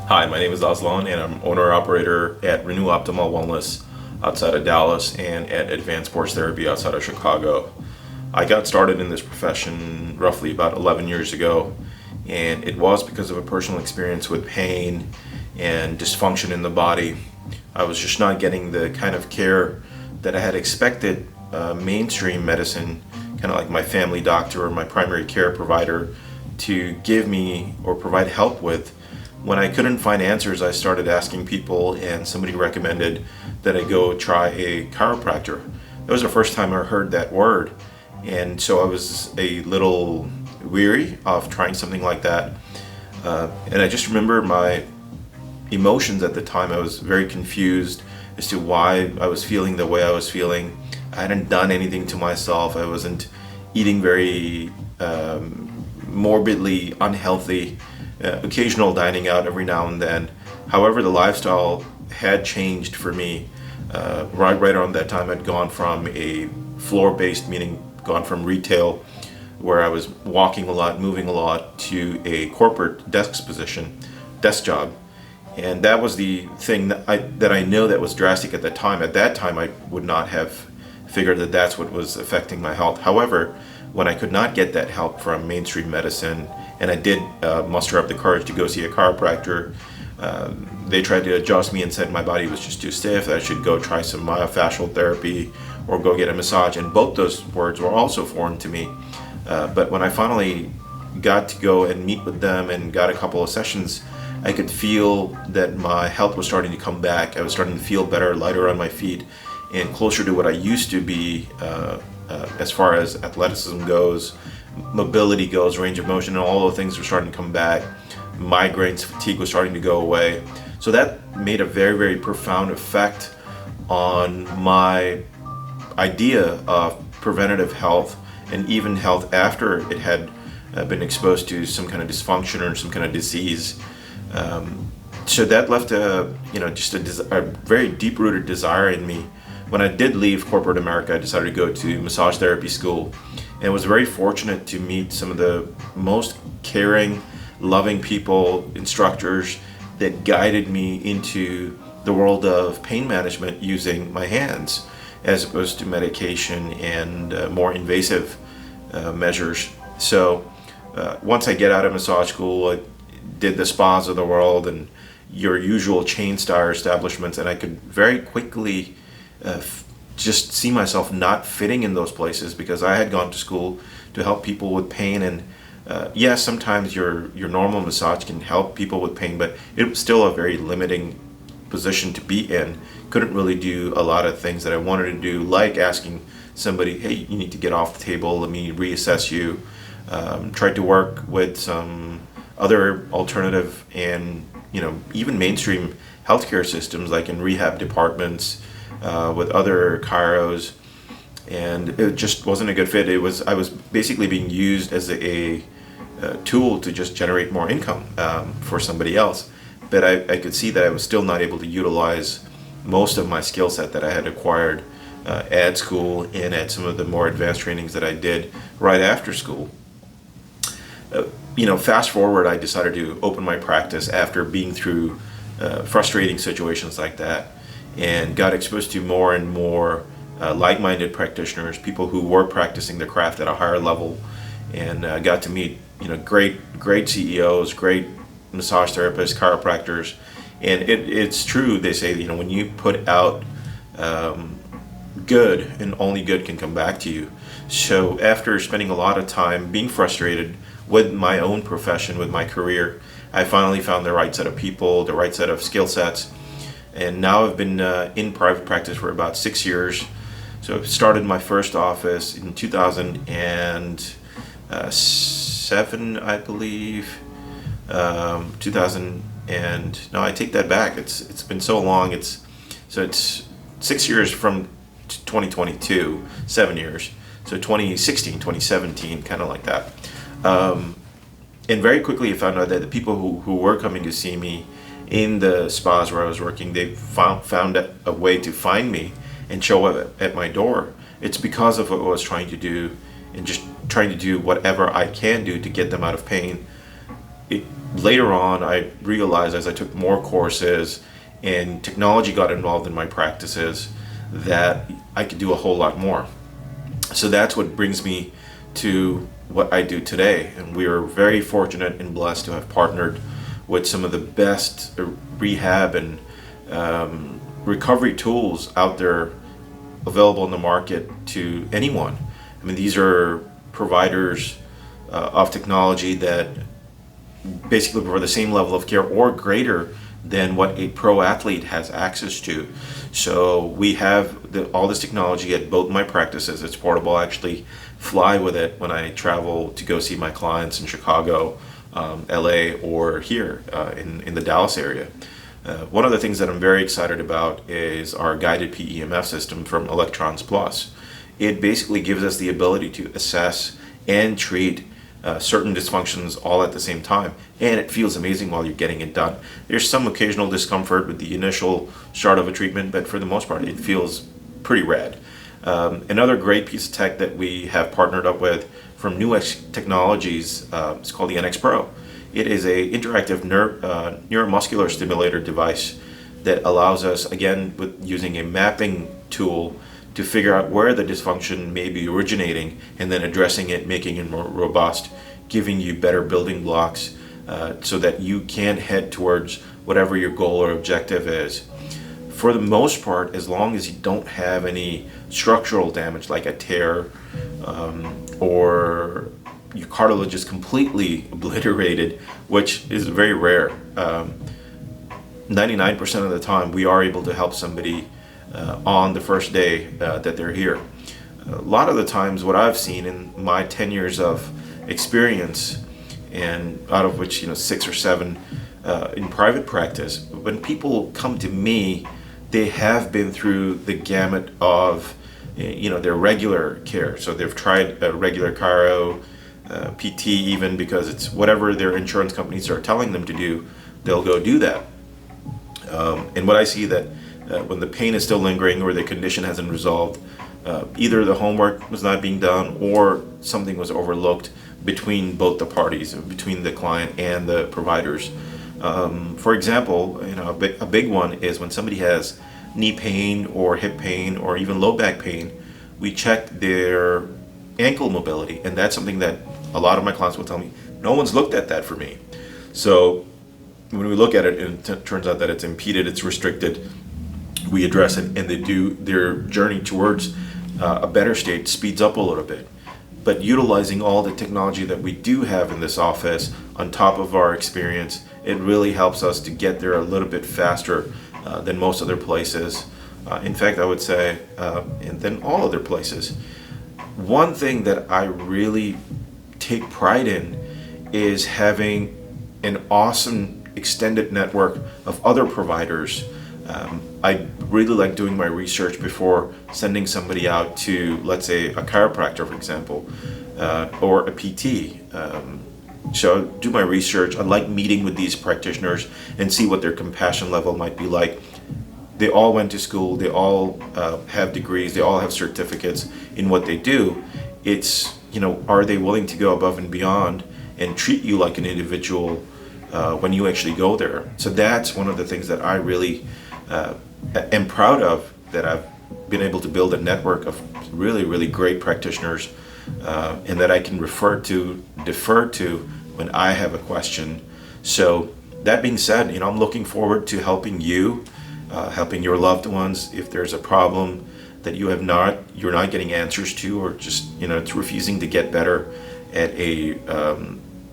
Hi, my name is Azlaan, and I'm owner-operator at Renew Optimal Wellness outside of Dallas and at Advanced Sports Therapy outside of Chicago. I got started in this profession roughly about 11 years ago, and it was because of a personal experience with pain and dysfunction in the body. I was just not getting the kind of care that I had expected mainstream medicine, kind of like my family doctor or my primary care provider, to give me or provide help with. When I couldn't find answers, I started asking people, and somebody recommended that I go try a chiropractor. That was the first time I heard that word, and so I was a little weary of trying something like that. And I just remember my emotions at the time. I was very confused as to why I was feeling the way I was feeling. I hadn't done anything to myself. I wasn't eating very morbidly unhealthy. Occasional dining out every now and then. However, the lifestyle had changed for me. Right around that time, I'd gone from a floor-based, meaning gone from retail, where I was walking a lot, moving a lot, to a corporate desk job, and that was the thing that I know that was drastic at the time. At that time, I would not have figured that that's what was affecting my health. However, when I could not get that help from mainstream medicine, and I did muster up the courage to go see a chiropractor, they tried to adjust me and said my body was just too stiff, that I should go try some myofascial therapy or go get a massage, and both those words were also foreign to me. But when I finally got to go and meet with them and got a couple of sessions, I could feel that my health was starting to come back. I was starting to feel better, lighter on my feet, and closer to what I used to be as far as athleticism goes, mobility goes, range of motion, and all those things were starting to come back. Migraines, fatigue was starting to go away. So that made a very, very profound effect on my idea of preventative health and even health after it had been exposed to some kind of dysfunction or some kind of disease. So that left a very deep-rooted desire in me. When I did leave corporate America, I decided to go to massage therapy school, and was very fortunate to meet some of the most caring, loving people, instructors that guided me into the world of pain management using my hands, as opposed to medication and more invasive measures. So once I get out of massage school, I did the spas of the world and your usual chain star establishments, and I could very quickly just see myself not fitting in those places, because I had gone to school to help people with pain, and yes, sometimes your normal massage can help people with pain, but it was still a very limiting position to be in. Couldn't really do a lot of things that I wanted to do, like asking somebody, hey, you need to get off the table, let me reassess you. Tried to work with some other alternative and even mainstream healthcare systems, like in rehab departments, with other chiros, and it just wasn't a good fit. I was basically being used as a tool to just generate more income for somebody else, but I could see that I was still not able to utilize most of my skill set that I had acquired at school and at some of the more advanced trainings that I did right after school. Fast forward, I decided to open my practice after being through frustrating situations like that, and got exposed to more and more like-minded practitioners, people who were practicing their craft at a higher level, and got to meet great CEOs, great massage therapists, chiropractors. And it's true, they say, when you put out good, and only good can come back to you. So after spending a lot of time being frustrated with my own profession, with my career, I finally found the right set of people, the right set of skill sets, and now I've been in private practice for about 6 years. So I started my first office in 2007, I believe. 2000, and no, I take that back. It's been so long. It's 6 years from 2022, 7 years. So 2016, 2017, kind of like that. And very quickly I found out that the people who were coming to see me in the spas where I was working, they found a way to find me and show up at my door. It's because of what I was trying to do, and just trying to do whatever I can do to get them out of pain. later on, I realized as I took more courses and technology got involved in my practices that I could do a whole lot more. So that's what brings me to what I do today. And we are very fortunate and blessed to have partnered with some of the best rehab and recovery tools out there available in the market to anyone. I mean, these are providers of technology that basically provide the same level of care or greater than what a pro athlete has access to. So we have all this technology at both my practices. It's portable. I actually fly with it when I travel to go see my clients in Chicago, LA, or here in the Dallas area. One of the things that I'm very excited about is our guided PEMF system from Electrons Plus. It basically gives us the ability to assess and treat certain dysfunctions all at the same time, and it feels amazing while you're getting it done. There's some occasional discomfort with the initial start of a treatment, but for the most part it feels pretty rad. Another great piece of tech that we have partnered up with from Nuix Technologies is called the NX Pro. It is a interactive neuromuscular stimulator device that allows us, again, with using a mapping tool, to figure out where the dysfunction may be originating and then addressing it, making it more robust, giving you better building blocks so that you can head towards whatever your goal or objective is. For the most part, as long as you don't have any structural damage like a tear or your cartilage is completely obliterated, which is very rare, 99% of the time we are able to help somebody on the first day that they're here. A lot of the times what I've seen in my 10 years of experience, and out of which 6 or 7 in private practice, when people come to me, they have been through the gamut of their regular care. So they've tried a regular chiro, PT, even because it's whatever their insurance companies are telling them to do, they'll go do that. And what I see that when the pain is still lingering or the condition hasn't resolved, either the homework was not being done or something was overlooked between both the parties, between the client and the providers. For example, a big one is when somebody has knee pain or hip pain or even low back pain, we check their ankle mobility, and that's something that a lot of my clients will tell me, no one's looked at that for me. So when we look at it and it turns out that it's impeded, it's restricted, we address it, and their journey towards a better state speeds up a little bit. But utilizing all the technology that we do have in this office on top of our experience, it really helps us to get there a little bit faster than most other places. In fact, I would say than all other places. One thing that I really take pride in is having an awesome extended network of other providers. I really like doing my research before sending somebody out to, let's say, a chiropractor, for example, or a PT. So I do my research. I like meeting with these practitioners and see what their compassion level might be like. They all went to school. They all have degrees. They all have certificates in what they do. It's, are they willing to go above and beyond and treat you like an individual when you actually go there? So that's one of the things that I really am proud of, that I've been able to build a network of really, really great practitioners and that I can defer to when I have a question. So that being said, I'm looking forward to helping you, helping your loved ones if there's a problem that you're not getting answers to, or just it's refusing to get better at a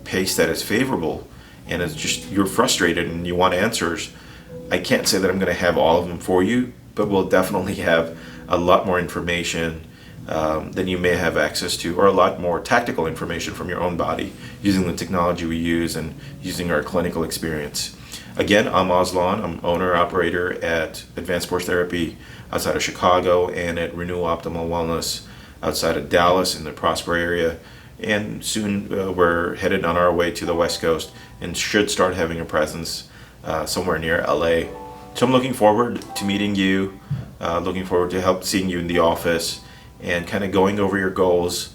pace that is favorable, and it's just you're frustrated and you want answers. I can't say that I'm going to have all of them for you, but we'll definitely have a lot more information than you may have access to, or a lot more tactical information from your own body using the technology we use and using our clinical experience. Again, I'm Azlaan. I'm owner-operator at Advanced Sports Therapy outside of Chicago and at Renewal Optimal Wellness outside of Dallas in the Prosper area. And soon we're headed on our way to the West Coast and should start having a presence somewhere near LA. So I'm looking forward to meeting you, looking forward to seeing you in the office and kind of going over your goals,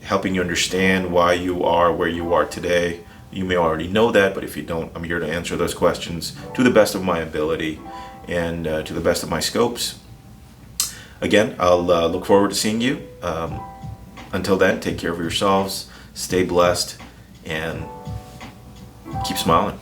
helping you understand why you are where you are today, You may already know that, but if you don't, I'm here to answer those questions to the best of my ability and to the best of my scopes. Again, I'll look forward to seeing you. Until then, take care of yourselves, stay blessed, and keep smiling.